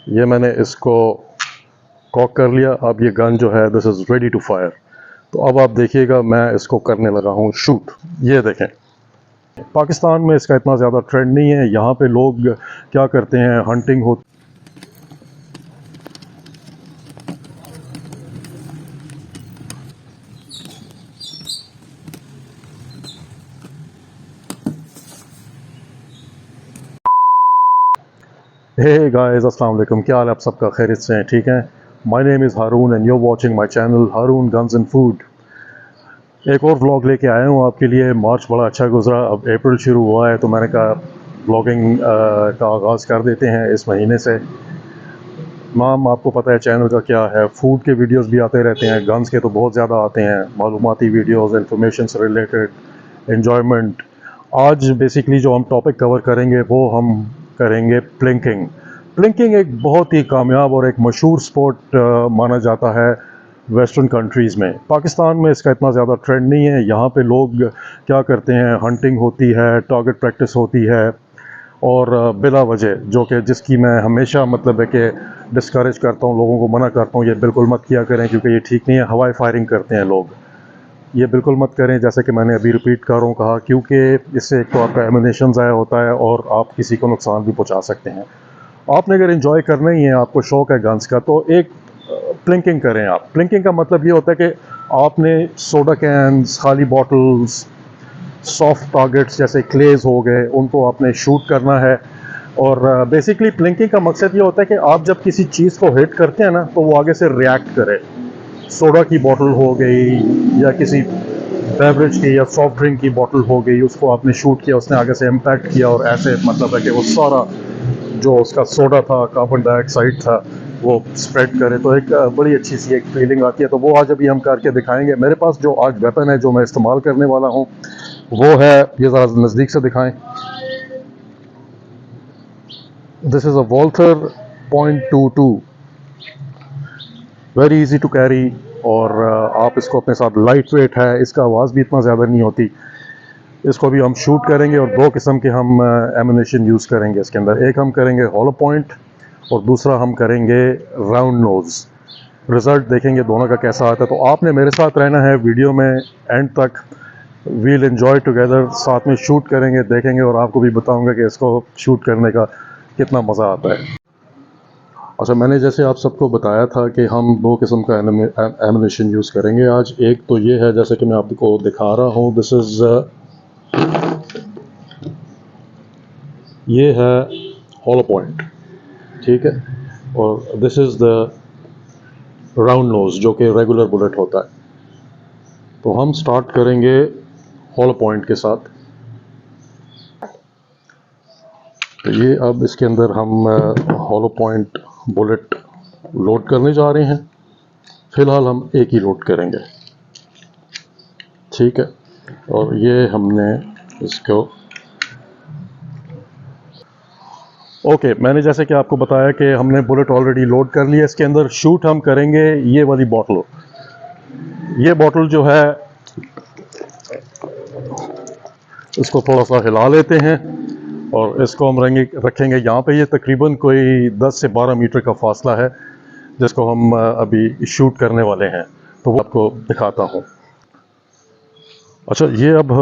ये मैंने इसको कॉक कर लिया। अब ये गन जो है this is ready to fire. तो अब आप देखिएगा मैं इसको करने लगा हूँ शूट। ये देखें, पाकिस्तान में इसका इतना ज़्यादा ट्रेंड नहीं है। यहाँ पे लोग क्या करते हैं, हंटिंग हो। हे गाइस, अस्सलाम वालेकुम। क्या हाल है आप सबका? खैरियत से हैं? ठीक हैं? My name is Haroon and you are watching my channel Haroon guns and food. एक और व्लॉग लेके आया हूँ आपके लिए। मार्च बड़ा अच्छा गुजरा, अब अप्रैल शुरू हुआ है तो मैंने कहा व्लॉगिंग का आगाज़ कर देते हैं इस महीने से। माम आपको पता है चैनल का क्या है, फूड के वीडियोस भी आते रहते हैं, गन्स के तो बहुत ज़्यादा आते हैं, मालूमाती वीडियोस, इंफॉर्मेशन से रिलेटेड, एन्जॉयमेंट। आज बेसिकली जो हम टॉपिक कवर करेंगे वो हम करेंगे प्लिंकिंग। प्लिंकिंग एक बहुत ही कामयाब और एक मशहूर स्पोर्ट माना जाता है वेस्टर्न कंट्रीज़ में। पाकिस्तान में इसका इतना ज़्यादा ट्रेंड नहीं है। यहाँ पे लोग क्या करते हैं, हंटिंग होती है, टारगेट प्रैक्टिस होती है और बिला वजह, जो कि जिसकी मैं हमेशा मतलब है कि डिस्करेज करता हूँ, लोगों को मना करता हूँ ये बिल्कुल मत किया करें क्योंकि ये ठीक नहीं है। हवाई फायरिंग करते हैं लोग, ये बिल्कुल मत करें। जैसे कि मैंने अभी रिपीट कर रहा हूँ कहा, क्योंकि इससे एक तो आपका एमिनेशन ज़ाया होता है और आप किसी को नुकसान भी पहुँचा सकते हैं। आपने अगर इन्जॉय करना ही है, आपको शौक़ है गन्स का, तो एक प्लिंकिंग करें आप। प्लिंकिंग का मतलब ये होता है कि आपने सोडा कैन्स, खाली बॉटल्स, सॉफ्ट टारगेट्स जैसे क्लेज हो गए, उनको आपने शूट करना है। और बेसिकली प्लिंकिंग का मकसद ये होता है कि आप जब किसी चीज़ को हिट करते हैं ना, तो वो आगे से रिएक्ट करे। सोडा की बोतल हो गई या किसी बेवरेज की या सॉफ्ट ड्रिंक की बोतल हो गई, उसको आपने शूट किया, उसने आगे से इम्पैक्ट किया और ऐसे मतलब है कि वो सारा जो उसका सोडा था, कार्बन डाइऑक्साइड था, वो स्प्रेड करे। तो एक बड़ी अच्छी सी एक फीलिंग आती है। तो वो आज अभी हम करके दिखाएंगे। मेरे पास जो आज वेपन है जो मैं इस्तेमाल करने वाला हूँ वो है, ये ज़रा नज़दीक से दिखाएं, this is a Walther .22, very easy to carry. और आप इसको अपने साथ, लाइट वेट है, इसका आवाज़ भी इतना ज़्यादा नहीं होती। इसको भी हम शूट करेंगे और दो किस्म के हम एमुनेशन यूज़ करेंगे इसके अंदर। एक हम करेंगे हॉलो पॉइंट और दूसरा हम करेंगे राउंड नोज़। रिज़ल्ट देखेंगे दोनों का कैसा आता है। तो आपने मेरे साथ रहना है वीडियो में एंड तक। वील एंजॉय टुगेदर, साथ में शूट करेंगे, देखेंगे और आपको भी बताऊंगा कि इसको शूट करने का कितना मज़ा आता है। अच्छा, मैंने जैसे आप सबको बताया था कि हम दो किस्म का एमुनेशन यूज़ करेंगे आज। एक तो ये है, जैसे कि मैं आपको दिखा रहा हूँ, दिस इज़ ये है हॉलो पॉइंट, ठीक है। और this is the round nose जो कि रेगुलर बुलेट होता है। तो हम स्टार्ट करेंगे हॉलो पॉइंट के साथ। तो ये अब इसके अंदर हम हॉलो पॉइंट बुलेट लोड करने जा रहे हैं। फ़िलहाल हम एक ही लोड करेंगे, ठीक है। और ये हमने इसको ओके, मैंने जैसे कि आपको बताया कि हमने बुलेट ऑलरेडी लोड कर लिया। इसके अंदर शूट हम करेंगे ये वाली बॉटल। ये बॉटल जो है, इसको थोड़ा सा हिला लेते हैं और इसको हम रखेंगे यहाँ पे। ये तकरीबन कोई 10 से 12 मीटर का फासला है जिसको हम अभी शूट करने वाले हैं। तो वो आपको दिखाता हूँ। अच्छा, ये अब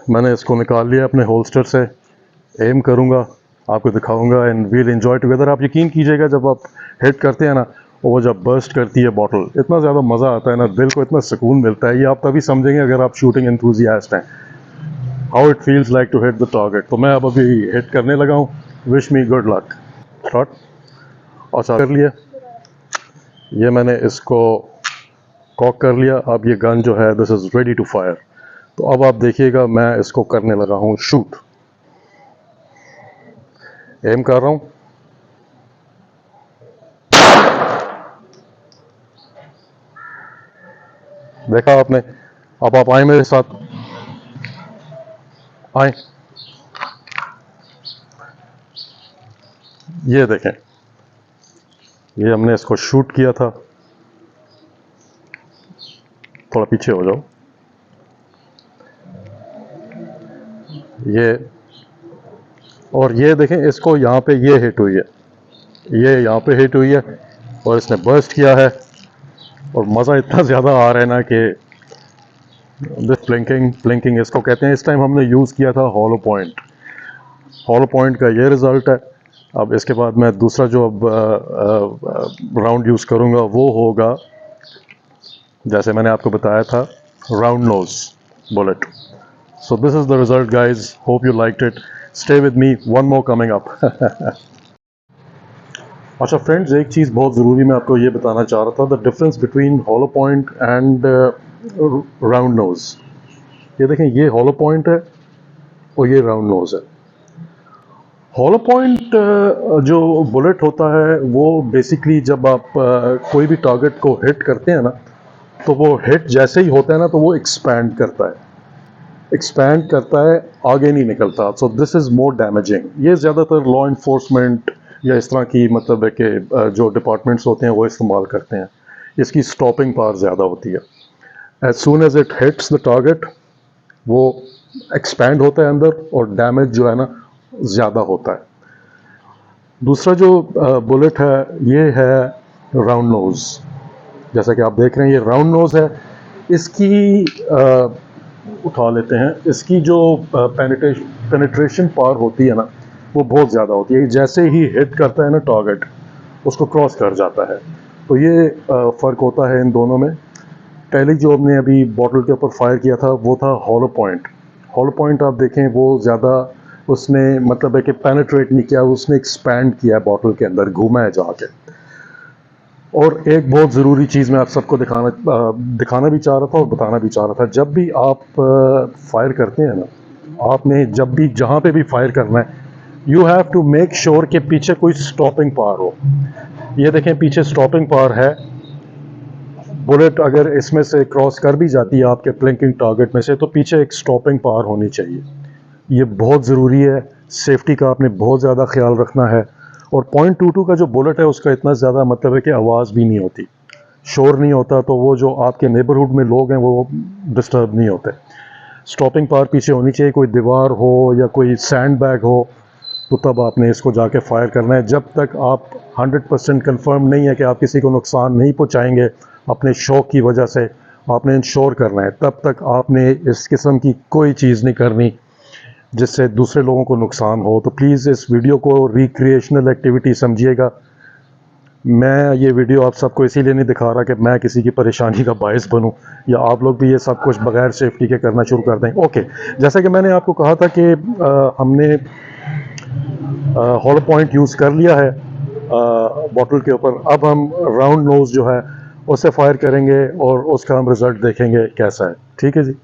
मैंने इसको निकाल लिया अपने होल्स्टर से। एम करूँगा, आपको दिखाऊंगा एंड वील एंजॉय टुगेदर। आप यकीन कीजिएगा, जब आप हिट करते हैं ना, वो जब बर्स्ट करती है बॉटल, इतना ज़्यादा मज़ा आता है ना, दिल को इतना सुकून मिलता है। ये आप तभी समझेंगे अगर आप शूटिंग एंथुसियास्ट हैं, how it feels like to hit the target. तो मैं अब अभी हिट करने लगा हूँ। Wish me good luck. Start. अच्छा, कर लिया। ये मैंने इसको कॉक कर लिया। अब ये गन जो है this is ready to fire. तो अब आप देखिएगा मैं इसको करने लगा हूँ शूट। एम कर रहा हूँ। देखा आपने? अब आप आए मेरे साथ, आए। ये देखें, ये हमने इसको शूट किया था। थोड़ा पीछे हो जाओ। ये, और ये देखें, इसको यहाँ पे ये हिट हुई है। ये यहाँ पे हिट हुई है और इसने बर्स्ट किया है, और मज़ा इतना ज़्यादा आ रहा है ना कि दिस प्लिंकिंग इसको कहते हैं। इस टाइम हमने यूज़ किया था हॉलो पॉइंट। हॉलो पॉइंट का ये रिज़ल्ट है। अब इसके बाद मैं दूसरा जो अब राउंड यूज़ करूँगा वो होगा, जैसे मैंने आपको बताया था, round nose bullet. So this is the result guys, hope you liked it. Stay with me, one more coming up. अच्छा फ्रेंड्स, एक चीज़ बहुत ज़रूरी मैं आपको ये बताना चाह रहा था, the difference between hollow point and round nose. ये देखें, ये हॉलो पॉइंट है और ये राउंड नोज है। हॉलो पॉइंट जो बुलेट होता है वो बेसिकली जब आप कोई भी टारगेट को हिट करते हैं ना, तो वो हिट जैसे ही होता है ना तो वो एक्सपैंड करता है, आगे नहीं निकलता। सो दिस इज़ मोर डैमेजिंग। ये ज़्यादातर लॉ इन्फोर्समेंट या इस तरह की मतलब है कि जो डिपार्टमेंट्स होते हैं वो इस्तेमाल करते हैं। इसकी स्टॉपिंग पावर ज़्यादा होती है। As soon as it hits the target, वो एक्सपैंड होता है अंदर और डैमेज जो है ना ज़्यादा होता है। दूसरा जो बुलेट है ये है राउंड नोज। जैसा कि आप देख रहे हैं ये राउंड नोज है। इसकी उठा लेते हैं, इसकी जो पेनिट्रेशन पावर होती है ना वो बहुत ज़्यादा होती है। जैसे ही हिट करता है ना टारगेट, उसको क्रॉस कर जाता है। तो ये फ़र्क होता है इन दोनों में। पहले जो हमने अभी बॉटल के ऊपर फायर किया था वो था हॉलो पॉइंट। हॉलो पॉइंट आप देखें वो ज़्यादा उसने मतलब है कि पेनिट्रेट नहीं किया, उसने एक्सपैंड किया बॉटल के अंदर, घूमा है जाके। और एक बहुत ज़रूरी चीज़ मैं आप सबको दिखाना भी चाह रहा था और बताना भी चाह रहा था। जब भी आप फायर करते हैं ना, आपने जब भी जहाँ पे भी फायर करना है, you have to make sure कि पीछे कोई स्टॉपिंग पावर हो। ये देखें, पीछे स्टॉपिंग पावर है। बुलेट अगर इसमें से क्रॉस कर भी जाती है आपके प्लिंकिंग टारगेट में से, तो पीछे एक स्टॉपिंग पावर होनी चाहिए। ये बहुत ज़रूरी है। सेफ्टी का आपने बहुत ज़्यादा ख्याल रखना है। और .22 का जो बुलेट है उसका इतना ज़्यादा मतलब है कि आवाज़ भी नहीं होती, शोर नहीं होता, तो वो जो आपके नेबरहुड में लोग हैं वो डिस्टर्ब नहीं होते। स्टॉपिंग पावर पीछे होनी चाहिए। कोई दीवार हो या कोई सैंड बैग हो तो तब आपने इसको जाके फायर करना है। जब तक आप 100% कंफर्म नहीं है कि आप किसी को नुकसान नहीं पहुंचाएंगे अपने शौक की वजह से, आपने इंश्योर करना है, तब तक आपने इस किस्म की कोई चीज़ नहीं करनी जिससे दूसरे लोगों को नुकसान हो। तो प्लीज़ इस वीडियो को रिक्रिएशनल एक्टिविटी समझिएगा। मैं ये वीडियो आप सबको इसीलिए नहीं दिखा रहा कि मैं किसी की परेशानी का बायस बनूं या आप लोग भी ये सब कुछ बगैर सेफ्टी के करना शुरू कर दें। ओके, जैसा कि मैंने आपको कहा था कि हमने हॉलो पॉइंट यूज़ कर लिया है बॉटल के ऊपर। अब हम राउंड नोज जो है उससे फायर करेंगे और उसका हम रिज़ल्ट देखेंगे कैसा है। ठीक है जी।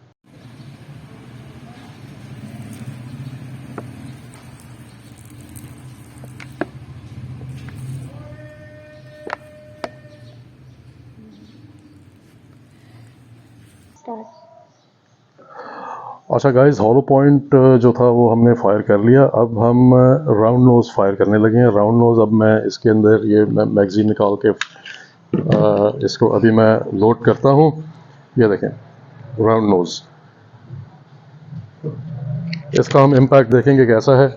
अच्छा गाइस, हॉलो पॉइंट जो था वो हमने फायर कर लिया। अब हम राउंड नोज़ फायर करने लगे हैं। राउंड नोज़, अब मैं इसके अंदर ये मैगज़ीन निकाल के इसको अभी मैं लोड करता हूँ। ये देखें, राउंड नोज़, इसका हम इम्पैक्ट देखेंगे कैसा है।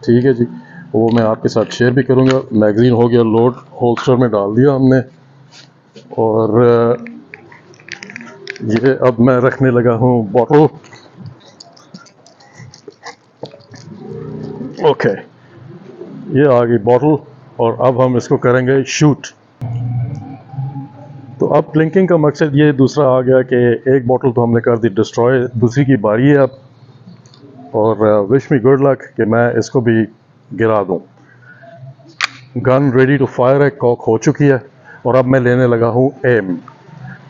ठीक है जी, वो मैं आपके साथ शेयर भी करूँगा। मैगज़ीन हो गया लोड, होल्स्टर में डाल दिया हमने, और ये अब मैं रखने लगा हूँ बॉटल। ओके, ये आ गई बॉटल और अब हम इसको करेंगे शूट। तो अब प्लिंकिंग का मकसद ये दूसरा आ गया कि एक बॉटल तो हमने कर दी डिस्ट्रॉय, दूसरी की बारी है अब। और विश मी गुड लक कि मैं इसको भी गिरा दूं। गन रेडी टू फायर है, कॉक हो चुकी है और अब मैं लेने लगा हूं एम।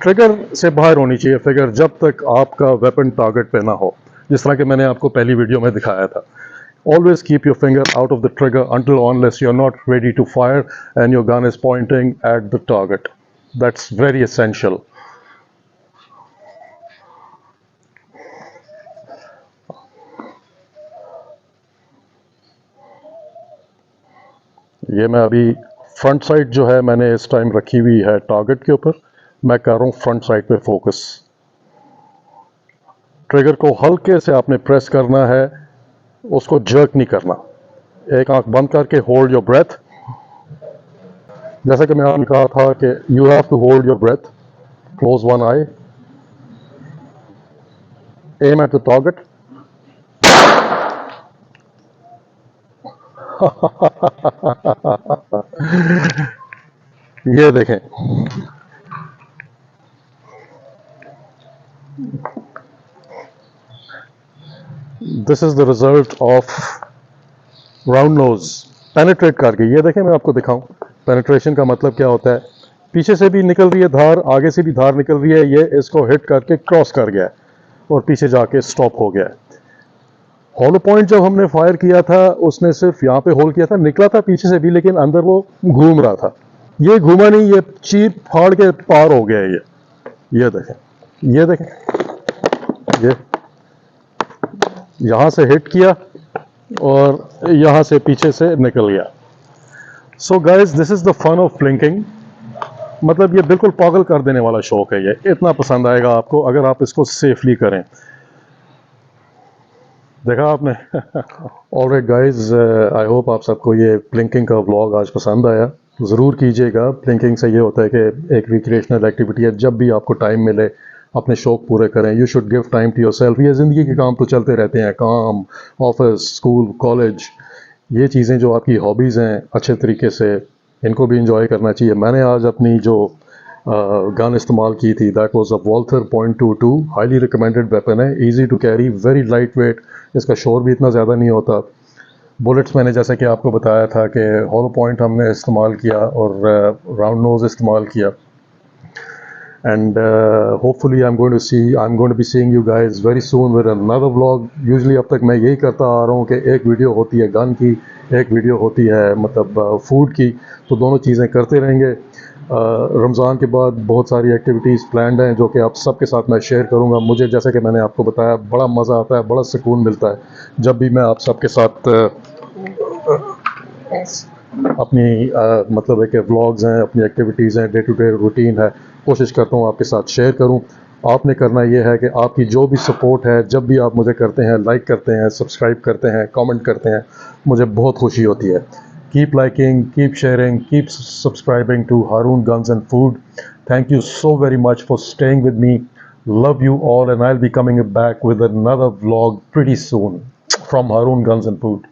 ट्रिगर से बाहर होनी चाहिए फिगर जब तक आपका वेपन टारगेट पे ना हो, जिस तरह कि मैंने आपको पहली वीडियो में दिखाया था। Always keep your finger out of the trigger until unless you're not ready to fire and your gun is pointing at the target. That's very essential. ये मैं अभी फ्रंट साइड जो है मैंने इस टाइम रखी हुई है टारगेट के ऊपर। मैं कर रहा हूँ फ्रंट साइड पे फोकस। ट्रिगर को हल्के से आपने प्रेस करना है, उसको जर्क नहीं करना। एक आंख बंद करके होल्ड योर ब्रेथ जैसा कि मैं आपने कहा था कि you have to hold your breath, close one eye, aim at the target. ये देखें, this is the result of round nose penetrate करके। ये देखें, मैं आपको दिखाऊं पेनिट्रेशन का मतलब क्या होता है। पीछे से भी निकल रही है धार, आगे से भी धार निकल रही है, ये इसको हिट करके क्रॉस कर गया है और पीछे जाके स्टॉप हो गया है। हॉलो पॉइंट जब हमने फायर किया था उसने सिर्फ यहाँ पे होल किया था, निकला था पीछे से भी, लेकिन अंदर वो घूम रहा था। ये घूमा नहीं, ये चीर फाड़ के पार हो गया। ये देखें, ये देखें, ये यहाँ से हिट किया और यहाँ से पीछे से निकल गया। So guys, this is the fun of plinking. मतलब ये बिल्कुल पागल कर देने वाला शौक है, ये इतना पसंद आएगा आपको अगर आप इसको सेफली करें। देखा आपने। ऑलराइट गाइज, आई होप आप सबको ये प्लिंकिंग का व्लॉग आज पसंद आया। ज़रूर कीजिएगा। प्लिंकिंग से ये होता है कि एक रिक्रिएशनल एक्टिविटी है, जब भी आपको टाइम मिले अपने शौक पूरे करें। You should give time to yourself. ये ज़िंदगी के काम तो चलते रहते हैं, काम, ऑफिस, स्कूल, कॉलेज, ये चीज़ें जो आपकी हॉबीज़ हैं अच्छे तरीके से इनको भी इंजॉय करना चाहिए। मैंने आज अपनी जो गन इस्तेमाल की थी, that was a Walther .22, highly recommended weapon है, easy to carry, very light weight, इसका शोर भी इतना ज़्यादा नहीं होता। बुलेट्स मैंने जैसे कि आपको बताया था कि हॉलो पॉइंट हमने इस्तेमाल किया और राउंड नोज इस्तेमाल किया। And hopefully I'm going to be seeing you guys very soon with another vlog. Usually अब तक मैं यही करता आ रहा हूँ कि एक वीडियो होती है गन की, एक वीडियो होती है मतलब फूड की, तो दोनों चीज़ें करते रहेंगे। रमज़ान के बाद बहुत सारी एक्टिविटीज़ प्लान्ड हैं जो कि आप सबके साथ मैं शेयर करूँगा। मुझे जैसे कि मैंने आपको बताया बड़ा मज़ा आता है, बड़ा सुकून मिलता है जब भी मैं आप सबके साथ अपनी मतलब है कि व्लॉग्स हैं, अपनी एक्टिविटीज़ हैं, डे टू डे रूटीन है, कोशिश करता हूँ आपके साथ शेयर करूँ। आपने करना ये है कि आपकी जो भी सपोर्ट है, जब भी आप मुझे करते हैं, लाइक करते हैं, सब्सक्राइब करते हैं, कमेंट करते हैं, मुझे बहुत खुशी होती है। Keep liking, keep sharing, keep subscribing to Haroon guns and food. Thank you so very much for staying with me. Love you all, and I'll be coming back with another vlog pretty soon from Haroon Guns and Food.